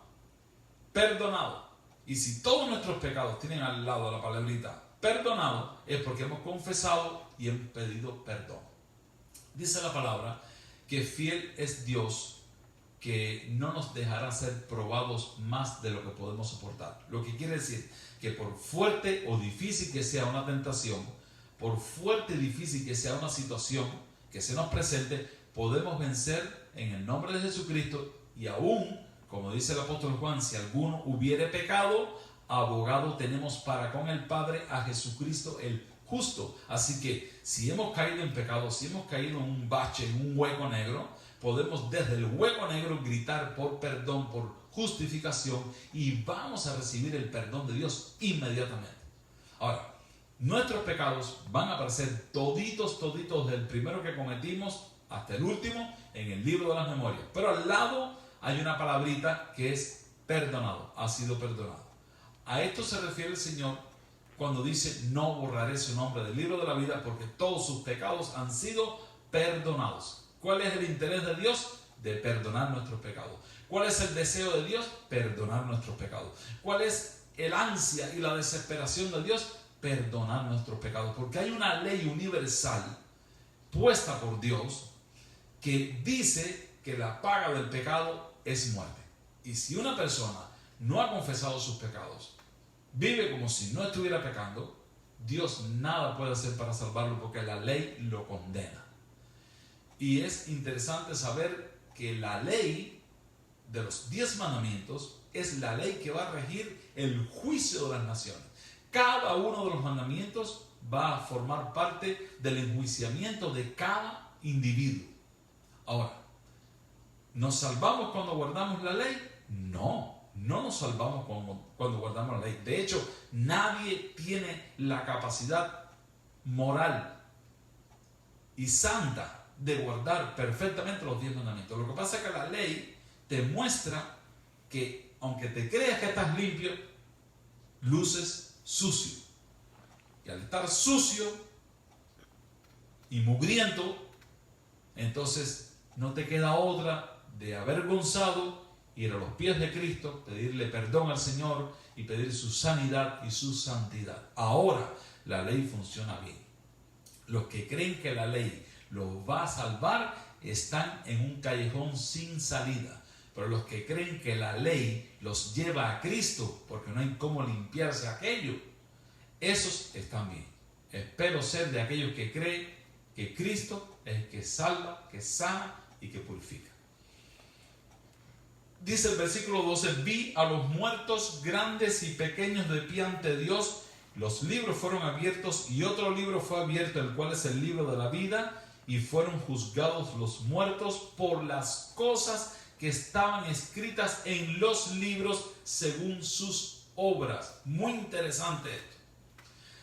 perdonado. Y si todos nuestros pecados tienen al lado la palabrita perdonado, es porque hemos confesado y hemos pedido perdón. Dice la palabra que fiel es Dios, que no nos dejará ser probados más de lo que podemos soportar. Lo que quiere decir que por fuerte o difícil que sea una tentación, por fuerte y difícil que sea una situación que se nos presente, podemos vencer en el nombre de Jesucristo, y aún, como dice el apóstol Juan, si alguno hubiere pecado, abogado tenemos para con el Padre, a Jesucristo el justo. Así que si hemos caído en pecado, si hemos caído en un bache, en un hueco negro, podemos desde el hueco negro gritar por perdón, por justificación, y vamos a recibir el perdón de Dios inmediatamente. Ahora, nuestros pecados van a aparecer toditos del primero que cometimos hasta el último en el libro de las memorias. Pero al lado hay una palabrita que es perdonado, ha sido perdonado. A esto se refiere el Señor cuando dice: no borraré su nombre del libro de la vida, porque todos sus pecados han sido perdonados. ¿Cuál es el interés de Dios? De perdonar nuestros pecados. ¿Cuál es el deseo de Dios? Perdonar nuestros pecados. ¿Cuál es el ansia y la desesperación de Dios? Perdonar nuestros pecados. Porque hay una ley universal puesta por Dios que dice que la paga del pecado es muerte. Y si una persona no ha confesado sus pecados, vive como si no estuviera pecando, Dios nada puede hacer para salvarlo, porque la ley lo condena. Y es interesante saber que la ley de los 10 mandamientos es la ley que va a regir el juicio de las naciones. Cada uno de los mandamientos va a formar parte del enjuiciamiento de cada individuo. Ahora, ¿nos salvamos cuando guardamos la ley? No nos salvamos cuando guardamos la ley. De hecho, nadie tiene la capacidad moral y santa de guardar perfectamente los 10 mandamientos. Lo que pasa es que la ley te muestra que, aunque te creas que estás limpio, luces sucio. Y al estar sucio y mugriento, entonces no te queda otra de avergonzado ir a los pies de Cristo, pedirle perdón al Señor y pedir su sanidad y su santidad. Ahora la ley funciona bien. Los que creen que la ley los va a salvar están en un callejón sin salida. Pero los que creen que la ley los lleva a Cristo, porque no hay cómo limpiarse aquello, esos están bien. Espero ser de aquellos que creen que Cristo es el que salva, que sana y que purifica. Dice el versículo 12: vi a los muertos grandes y pequeños de pie ante Dios. Los libros fueron abiertos, y otro libro fue abierto, el cual es el libro de la vida, y fueron juzgados los muertos por las cosas que estaban escritas en los libros según sus obras. Muy interesante esto.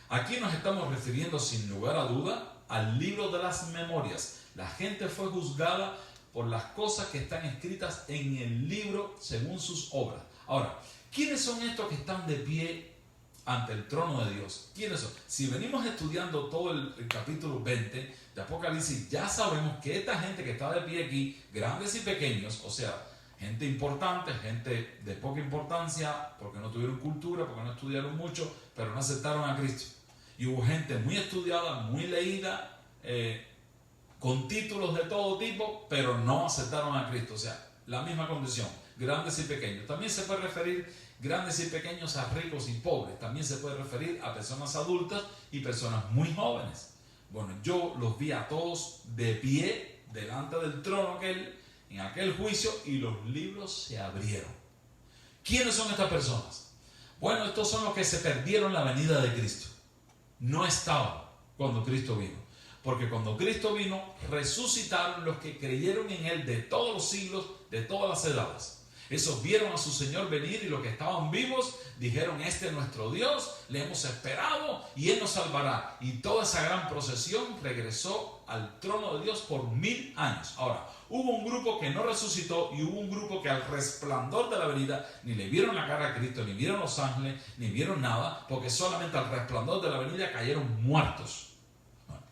Aquí nos estamos refiriendo sin lugar a duda al libro de las memorias. La gente fue juzgada por las cosas que están escritas en el libro según sus obras. Ahora, ¿quiénes son estos que están de pie ante el trono de Dios? ¿Quiénes son? Si venimos estudiando todo el capítulo 20 de Apocalipsis, ya sabemos que esta gente que está de pie aquí, grandes y pequeños, o sea, gente importante, gente de poca importancia, porque no tuvieron cultura, porque no estudiaron mucho, pero no aceptaron a Cristo. Y hubo gente muy estudiada, muy leída, con títulos de todo tipo, pero no aceptaron a Cristo. O sea, la misma condición, grandes y pequeños. También se puede referir grandes y pequeños a ricos y pobres. También se puede referir a personas adultas y personas muy jóvenes. Bueno, yo los vi a todos de pie delante del trono aquel, en aquel juicio y los libros se abrieron. ¿Quiénes son estas personas? Bueno, estos son los que se perdieron la venida de Cristo. No estaban cuando Cristo vino. Porque cuando Cristo vino, resucitaron los que creyeron en Él de todos los siglos, de todas las edades. Esos vieron a su Señor venir y los que estaban vivos dijeron: este es nuestro Dios, le hemos esperado y Él nos salvará. Y toda esa gran procesión regresó al trono de Dios por 1000 años. Ahora, hubo un grupo que no resucitó y hubo un grupo que al resplandor de la venida ni le vieron la cara a Cristo, ni vieron los ángeles, ni vieron nada, porque solamente al resplandor de la venida cayeron muertos.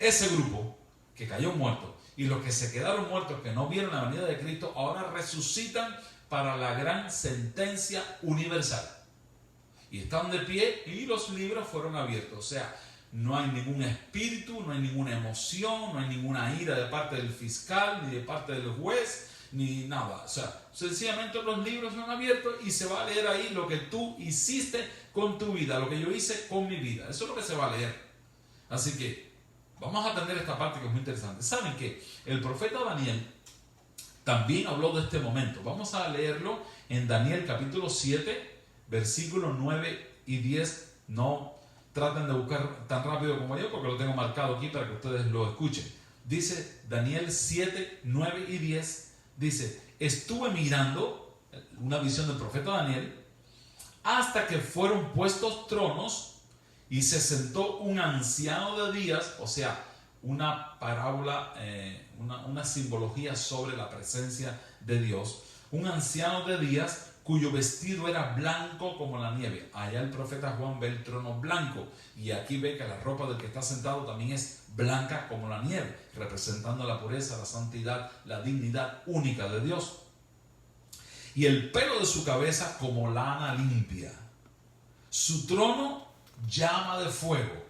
Ese grupo que cayó muerto y los que se quedaron muertos, que no vieron la venida de Cristo, ahora resucitan para la gran sentencia universal. Y están de pie y los libros fueron abiertos. O sea, no hay ningún espíritu, no hay ninguna emoción, no hay ninguna ira de parte del fiscal, ni de parte del juez, ni nada. O sea, sencillamente los libros son abiertos y se va a leer ahí lo que tú hiciste con tu vida, lo que yo hice con mi vida. Eso es lo que se va a leer. Así que vamos a atender esta parte que es muy interesante. ¿Saben qué? El profeta Daniel también habló de este momento. Vamos a leerlo en Daniel capítulo 7, versículos 9 y 10. No traten de buscar tan rápido como yo, porque lo tengo marcado aquí para que ustedes lo escuchen. Dice Daniel 7, 9 y 10. Dice: estuve mirando, una visión del profeta Daniel, hasta que fueron puestos tronos y se sentó un anciano de días. O sea, una parábola, una simbología sobre la presencia de Dios. Un anciano de días cuyo vestido era blanco como la nieve. Allá el profeta Juan ve el trono blanco y aquí ve que la ropa del que está sentado también es blanca como la nieve, representando la pureza, la santidad, la dignidad única de Dios. Y el pelo de su cabeza como lana limpia. Su trono llama de fuego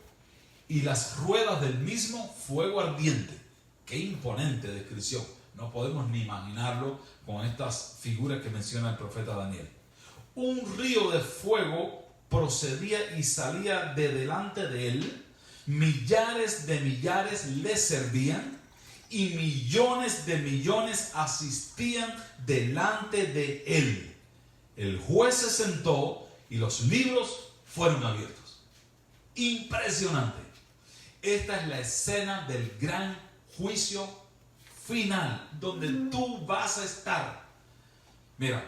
y las ruedas del mismo fuego ardiente. Qué imponente descripción. No podemos ni imaginarlo con estas figuras que menciona el profeta Daniel. Un río de fuego procedía y salía de delante de él. Millares de millares le servían y millones de millones asistían delante de él. El juez se sentó y los libros fueron abiertos. Impresionante. Esta es la escena del gran juicio final, donde tú vas a estar. Mira,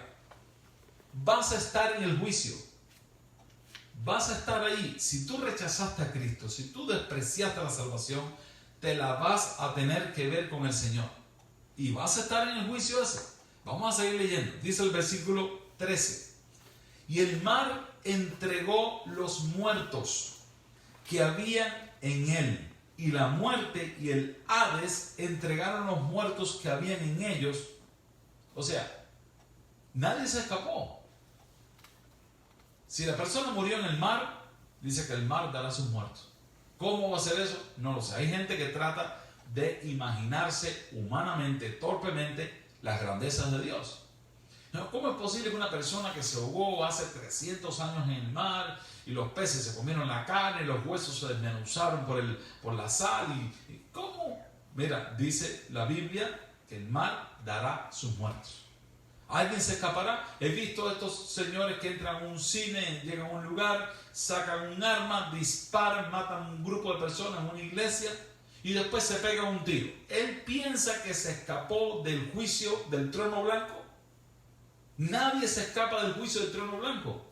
vas a estar en el juicio. Vas a estar ahí. Si tú rechazaste a Cristo, si tú despreciaste la salvación, te la vas a tener que ver con el Señor. Y vas a estar en el juicio ese. Vamos a seguir leyendo. Dice el versículo 13. Y el mar entregó los muertos que habían en él. Y la muerte y el Hades entregaron los muertos que habían en ellos. O sea, nadie se escapó. Si la persona murió en el mar, dice que el mar dará sus muertos. ¿Cómo va a ser eso? No lo sé. Hay gente que trata de imaginarse humanamente, torpemente, las grandezas de Dios. ¿Cómo es posible que una persona que se ahogó hace 300 años en el mar y los peces se comieron la carne, los huesos se desmenuzaron por la sal? ¿Cómo? Mira, dice la Biblia que el mar dará sus muertos. ¿Alguien se escapará? He visto a estos señores que entran a un cine, llegan a un lugar, sacan un arma, disparan, matan a un grupo de personas en una iglesia y después se pegan un tiro. Él piensa que se escapó del juicio del trono blanco. Nadie se escapa del juicio del trono blanco.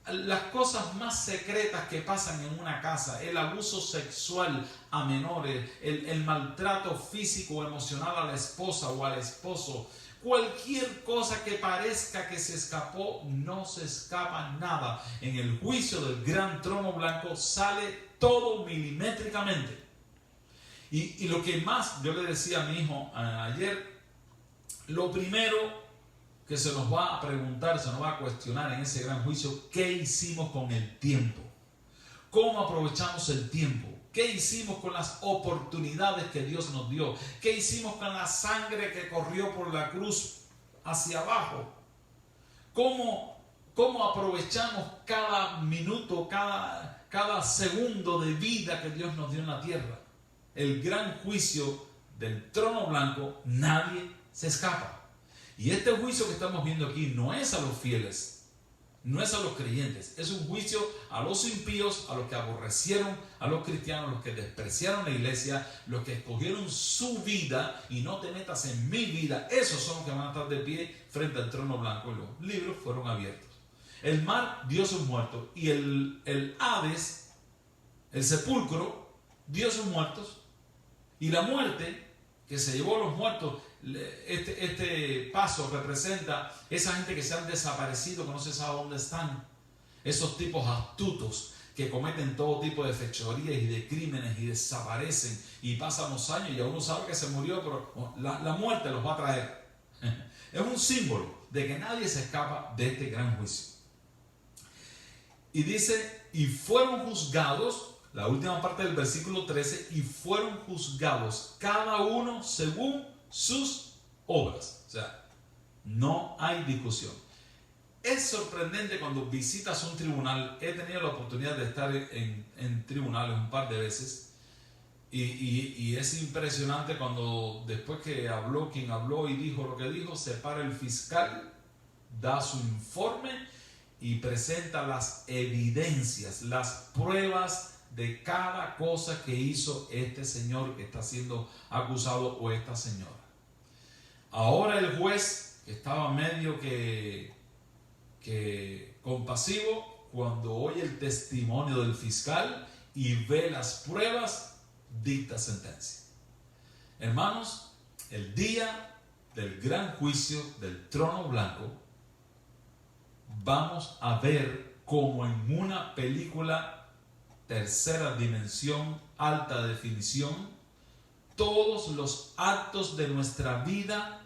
Las cosas más secretas que pasan en una casa, el abuso sexual a menores, el maltrato físico o emocional a la esposa o al esposo, cualquier cosa que parezca que se escapó, no se escapa nada. En el juicio del gran trono blanco sale todo milimétricamente. Y lo que más, yo le decía a mi hijo ayer, lo primero que se nos va a preguntar, se nos va a cuestionar en ese gran juicio: ¿qué hicimos con el tiempo? ¿Cómo aprovechamos el tiempo? ¿Qué hicimos con las oportunidades que Dios nos dio? ¿Qué hicimos con la sangre que corrió por la cruz hacia abajo? ¿Cómo aprovechamos cada minuto, cada segundo de vida que Dios nos dio en la tierra? El gran juicio del trono blanco, nadie se escapa. Y este juicio que estamos viendo aquí no es a los fieles, no es a los creyentes, es un juicio a los impíos, a los que aborrecieron a los cristianos, los que despreciaron la iglesia, los que escogieron su vida y no te metas en mi vida. Esos son los que van a estar de pie frente al trono blanco. Los libros fueron abiertos. El mar dio sus muertos y el Hades, el sepulcro, dio sus muertos. Y la muerte, que se llevó a los muertos, este paso representa esa gente que se han desaparecido, que no se sabe dónde están. Esos tipos astutos que cometen todo tipo de fechorías y de crímenes y desaparecen y pasan los años y uno sabe que se murió, pero la muerte los va a traer. Es un símbolo de que nadie se escapa de este gran juicio. Y dice, y fueron juzgados, la última parte del versículo 13, y fueron juzgados cada uno según sus obras. O sea, no hay discusión. Es sorprendente cuando visitas un tribunal. He tenido la oportunidad de estar en tribunales un par de veces y es impresionante cuando después que habló quien habló y dijo lo que dijo, se para el fiscal, da su informe y presenta las evidencias, las pruebas de cada cosa que hizo este señor que está siendo acusado o esta señora. Ahora el juez, que estaba medio que compasivo, cuando oye el testimonio del fiscal y ve las pruebas, dicta sentencia. Hermanos, el día del gran juicio del trono blanco, vamos a ver como en una película tercera dimensión, alta definición, todos los actos de nuestra vida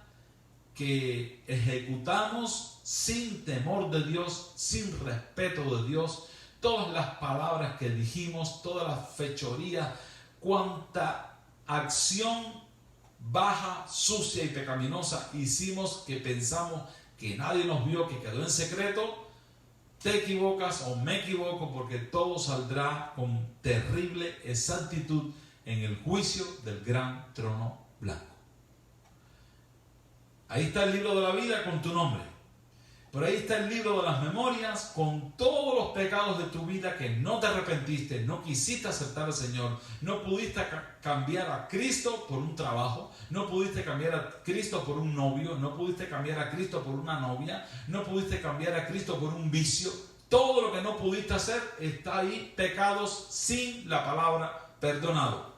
que ejecutamos sin temor de Dios, sin respeto de Dios, todas las palabras que dijimos, todas las fechorías, cuánta acción baja, sucia y pecaminosa hicimos que pensamos que nadie nos vio, que quedó en secreto. Te equivocas o me equivoco, porque todo saldrá con terrible exactitud en el juicio del gran trono blanco. Ahí está el libro de la vida con tu nombre. Pero ahí está el libro de las memorias con todos los pecados de tu vida que no te arrepentiste, no quisiste aceptar al Señor, no pudiste cambiar a Cristo por un trabajo, no pudiste cambiar a Cristo por un novio, no pudiste cambiar a Cristo por una novia, no pudiste cambiar a Cristo por un vicio. Todo lo que no pudiste hacer está ahí, pecados sin la palabra perdonado.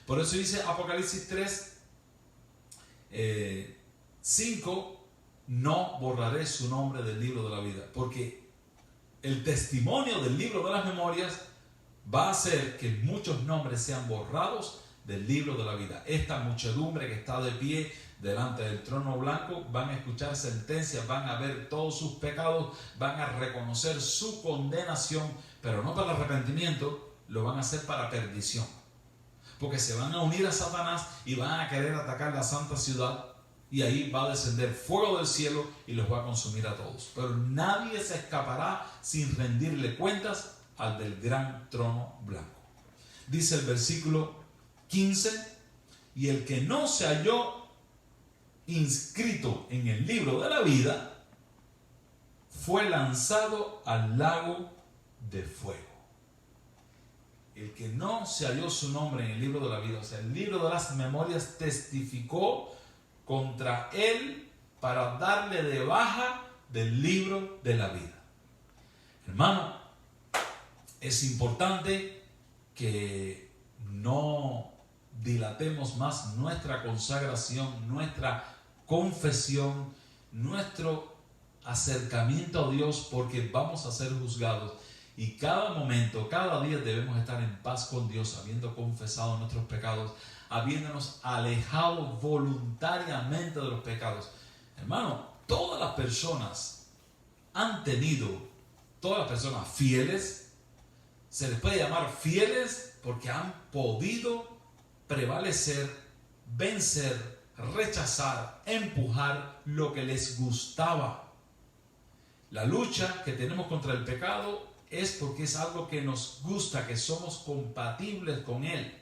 Por eso dice Apocalipsis 3, 5, no borraré su nombre del libro de la vida, porque el testimonio del libro de las memorias va a hacer que muchos nombres sean borrados del libro de la vida. Esta muchedumbre que está de pie delante del trono blanco van a escuchar sentencias, van a ver todos sus pecados, van a reconocer su condenación, pero no para el arrepentimiento, lo van a hacer para perdición, porque se van a unir a Satanás y van a querer atacar la santa ciudad. Y ahí va a descender fuego del cielo y los va a consumir a todos. Pero nadie se escapará sin rendirle cuentas al del gran trono blanco. Dice el versículo 15, y el que no se halló inscrito en el libro de la vida fue lanzado al lago de fuego. El que no se halló su nombre en el libro de la vida, o sea, el libro de las memorias testificó contra él para darle de baja del libro de la vida. Hermano, es importante que no dilatemos más nuestra consagración, nuestra confesión, nuestro acercamiento a Dios, porque vamos a ser juzgados. Y cada momento, cada día debemos estar en paz con Dios, habiendo confesado nuestros pecados, habiéndonos alejado voluntariamente de los pecados. Hermano, todas las personas fieles, se les puede llamar fieles porque han podido prevalecer, vencer, rechazar, empujar lo que les gustaba. La lucha que tenemos contra el pecado es porque es algo que nos gusta, que somos compatibles con él.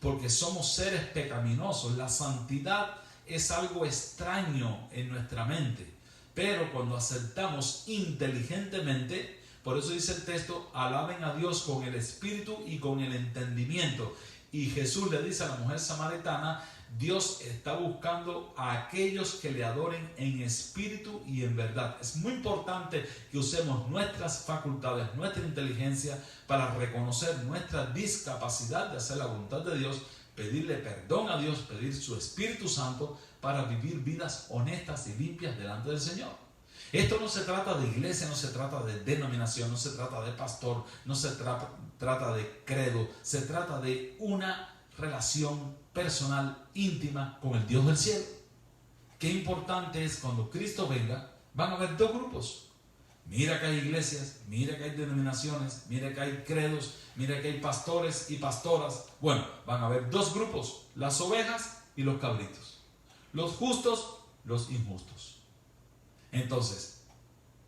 porque somos seres pecaminosos. La santidad es algo extraño en nuestra mente, pero cuando aceptamos inteligentemente, por eso dice el texto, alaben a Dios con el espíritu y con el entendimiento. Y Jesús le dice a la mujer samaritana, Dios está buscando a aquellos que le adoren en espíritu y en verdad. Es muy importante que usemos nuestras facultades, nuestra inteligencia para reconocer nuestra discapacidad de hacer la voluntad de Dios, pedirle perdón a Dios, pedir su Espíritu Santo para vivir vidas honestas y limpias delante del Señor. Esto no se trata de iglesia, no se trata de denominación, no se trata de pastor, no se trata de credo, se trata de una relación personal, íntima con el Dios del cielo. Qué importante es cuando Cristo venga, van a haber dos grupos. Mira que hay iglesias, mira que hay denominaciones, mira que hay credos, mira que hay pastores y pastoras. Bueno, van a haber dos grupos, las ovejas y los cabritos. Los justos, los injustos. Entonces,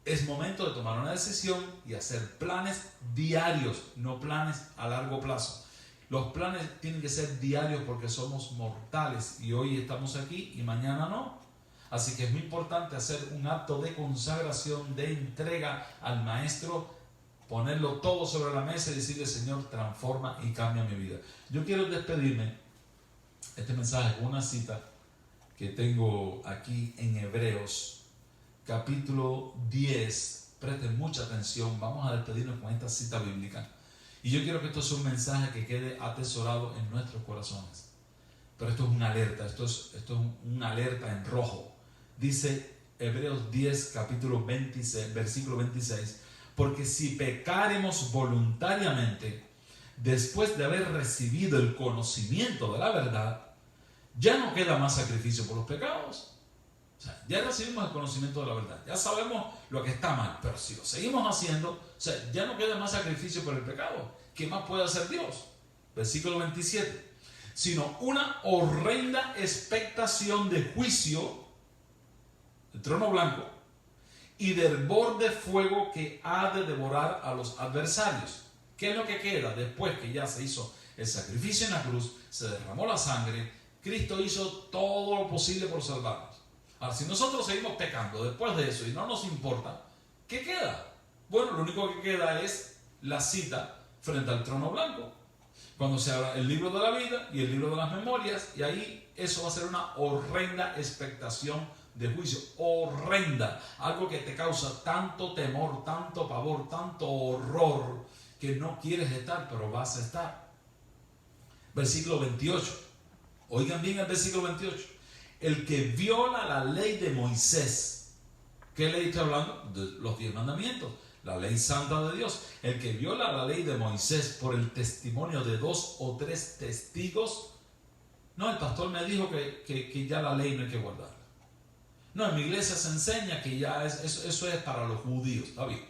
es momento de tomar una decisión y hacer planes diarios, no planes a largo plazo. Los planes tienen que ser diarios porque somos mortales y hoy estamos aquí y mañana no. Así que es muy importante hacer un acto de consagración, de entrega al Maestro, ponerlo todo sobre la mesa y decirle, Señor, transforma y cambia mi vida. Yo quiero despedirme este mensaje con una cita que tengo aquí en Hebreos, capítulo 10. Presten mucha atención, vamos a despedirnos con esta cita bíblica. Y yo quiero que esto sea un mensaje que quede atesorado en nuestros corazones. Pero esto es una alerta, esto es una alerta en rojo. Dice Hebreos 10, capítulo 26, versículo 26. Porque si pecaremos voluntariamente, después de haber recibido el conocimiento de la verdad, ya no queda más sacrificio por los pecados. O sea, ya recibimos el conocimiento de la verdad, ya sabemos lo que está mal, pero si lo seguimos haciendo, o sea, ya no queda más sacrificio por el pecado. ¿Qué más puede hacer Dios? Versículo 27. Sino una horrenda expectación de juicio, el trono blanco, y del hervor de fuego que ha de devorar a los adversarios. ¿Qué es lo que queda después que ya se hizo el sacrificio en la cruz, se derramó la sangre, Cristo hizo todo lo posible por salvarnos? Ahora, si nosotros seguimos pecando después de eso y no nos importa, ¿qué queda? Bueno, lo único que queda es la cita frente al trono blanco, cuando se abra el libro de la vida y el libro de las memorias, y ahí eso va a ser una horrenda expectación de juicio, horrenda, algo que te causa tanto temor, tanto pavor, tanto horror, que no quieres estar, pero vas a estar. Versículo 28, oigan bien el versículo 28. El que viola la ley de Moisés, ¿qué ley está hablando? De los 10 mandamientos, la ley santa de Dios. El que viola la ley de Moisés por el testimonio de 2 o 3 testigos, no, el pastor me dijo que ya la ley no hay que guardarla. No, en mi iglesia se enseña que ya eso es para los judíos, está bien.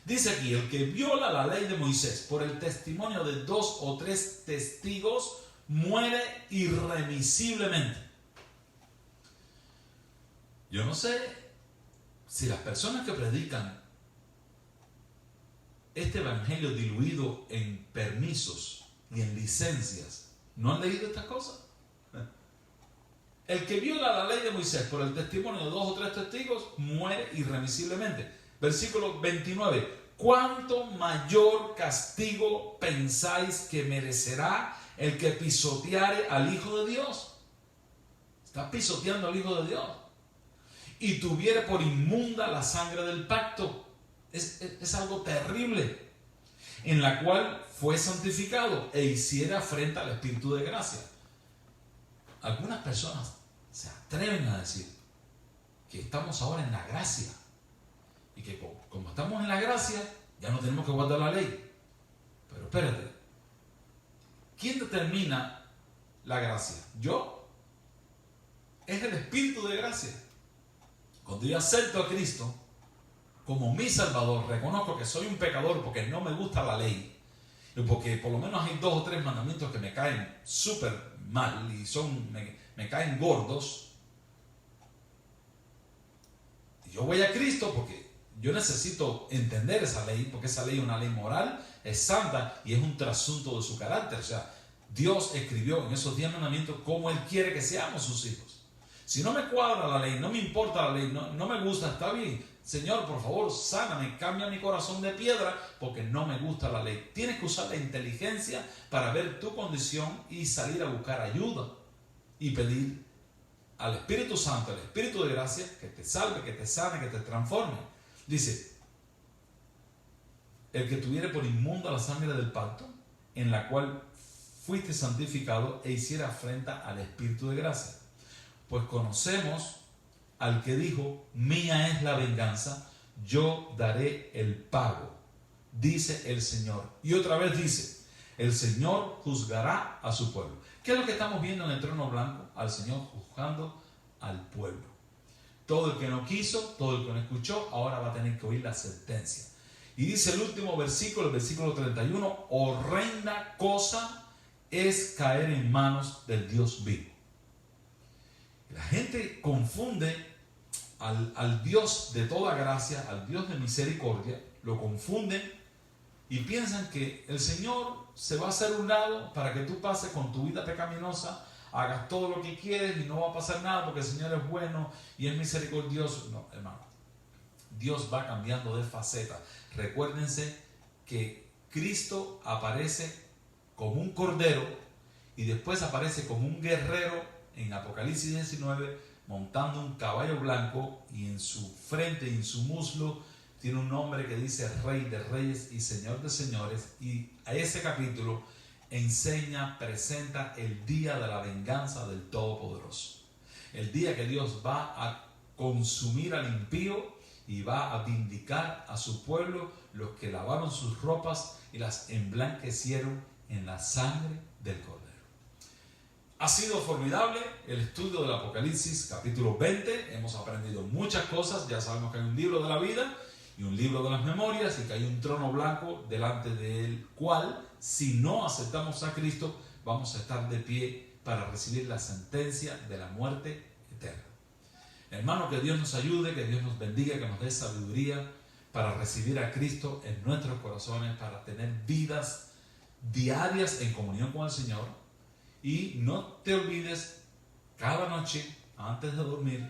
Dice aquí, el que viola la ley de Moisés por el testimonio de 2 o 3 testigos, muere irremisiblemente. Yo no sé si las personas que predican este evangelio diluido en permisos y en licencias no han leído estas cosas. El que viola la ley de Moisés por el testimonio de 2 o 3 testigos muere irremisiblemente. Versículo 29. ¿Cuánto mayor castigo pensáis que merecerá el que pisoteare al Hijo de Dios? Está pisoteando al Hijo de Dios. Y tuviere por inmunda la sangre del pacto. Es algo terrible. En la cual fue santificado e hiciera afrenta al Espíritu de gracia. Algunas personas se atreven a decir que estamos ahora en la gracia. Y que como estamos en la gracia, ya no tenemos que guardar la ley. Pero espérate. ¿Quién determina la gracia? ¿Yo? Es el Espíritu de gracia. Cuando yo acepto a Cristo como mi Salvador, reconozco que soy un pecador porque no me gusta la ley, y porque por lo menos hay 2 o 3 mandamientos que me caen súper mal y me caen gordos. Y yo voy a Cristo porque yo necesito entender esa ley, porque esa ley es una ley moral, es santa y es un trasunto de su carácter. O sea, Dios escribió en esos 10 mandamientos cómo Él quiere que seamos sus hijos. Si no me cuadra la ley, no me importa la ley, no me gusta, está bien. Señor, por favor, sáname, cambia mi corazón de piedra porque no me gusta la ley. Tienes que usar la inteligencia para ver tu condición y salir a buscar ayuda y pedir al Espíritu Santo, al Espíritu de gracia, que te salve, que te sane, que te transforme. Dice, el que tuviere por inmunda la sangre del pacto, en la cual fuiste santificado, e hiciera afrenta al Espíritu de gracia. Pues conocemos al que dijo, mía es la venganza, yo daré el pago, dice el Señor. Y otra vez dice, el Señor juzgará a su pueblo. ¿Qué es lo que estamos viendo en el trono blanco? Al Señor juzgando al pueblo. Todo el que no quiso, todo el que no escuchó, ahora va a tener que oír la sentencia. Y dice el último versículo, el versículo 31, horrenda cosa es caer en manos del Dios vivo. La gente confunde al Dios de toda gracia, al Dios de misericordia, lo confunden y piensan que el Señor se va a hacer un lado para que tú pases con tu vida pecaminosa, hagas todo lo que quieres y no va a pasar nada porque el Señor es bueno y es misericordioso. No, hermano, Dios va cambiando de faceta. Recuérdense que Cristo aparece como un cordero y después aparece como un guerrero en Apocalipsis 19 montando un caballo blanco y en su frente y en su muslo tiene un nombre que dice Rey de Reyes y Señor de Señores. Y a ese capítulo enseña, presenta el día de la venganza del Todopoderoso. El día que Dios va a consumir al impío y va a vindicar a su pueblo, los que lavaron sus ropas y las emblanquecieron en la sangre del Cordero. Ha sido formidable el estudio del Apocalipsis capítulo 20. Hemos aprendido muchas cosas. Ya sabemos que hay un libro de la vida y un libro de las memorias y que hay un trono blanco delante del cual, si no aceptamos a Cristo, vamos a estar de pie para recibir la sentencia de la muerte eterna. Hermano, que Dios nos ayude, que Dios nos bendiga, que nos dé sabiduría para recibir a Cristo en nuestros corazones, para tener vidas diarias en comunión con el Señor. Y no te olvides, cada noche, antes de dormir,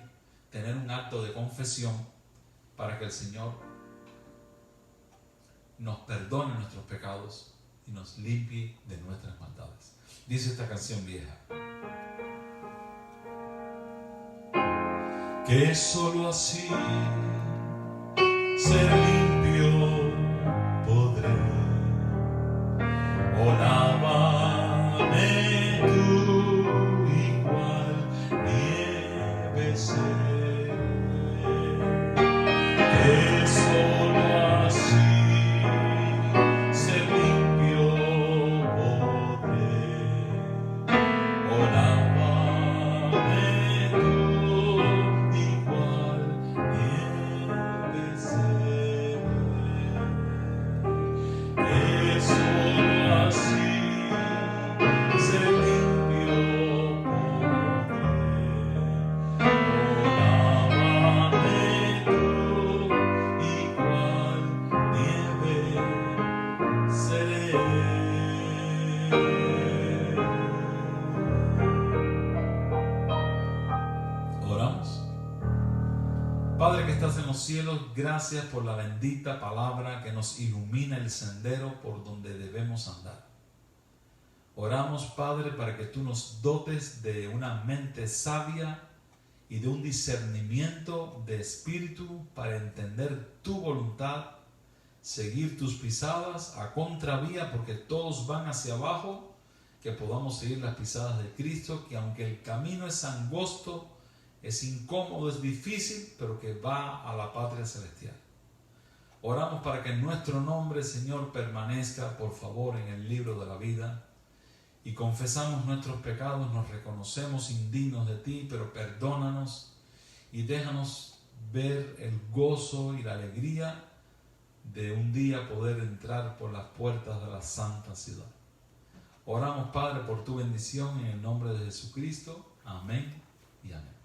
tener un acto de confesión para que el Señor nos perdone nuestros pecados y nos limpie de nuestras maldades. Dice esta canción vieja: que solo así ser limpio podré. Oh, lávame tú igual nieve ser, que solo así ser limpio podré. Oh, lávame tú igual nieve ser, que solo así ser limpio podré. Oh, lávame tú igual nieve seré. Oramos. Padre que estás en los cielos, gracias por la bendita palabra que nos ilumina el sendero por donde debemos andar. Oramos, Padre, para que tú nos dotes de una mente sabia y de un discernimiento de espíritu para entender tu voluntad, seguir tus pisadas a contravía, porque todos van hacia abajo, que podamos seguir las pisadas de Cristo, que aunque el camino es angosto, es incómodo, es difícil, pero que va a la patria celestial. Oramos para que nuestro nombre, Señor, permanezca, por favor, en el libro de la vida. Y confesamos nuestros pecados, nos reconocemos indignos de ti, pero perdónanos y déjanos ver el gozo y la alegría de un día poder entrar por las puertas de la santa ciudad. Oramos, Padre, por tu bendición en el nombre de Jesucristo. Amén y amén.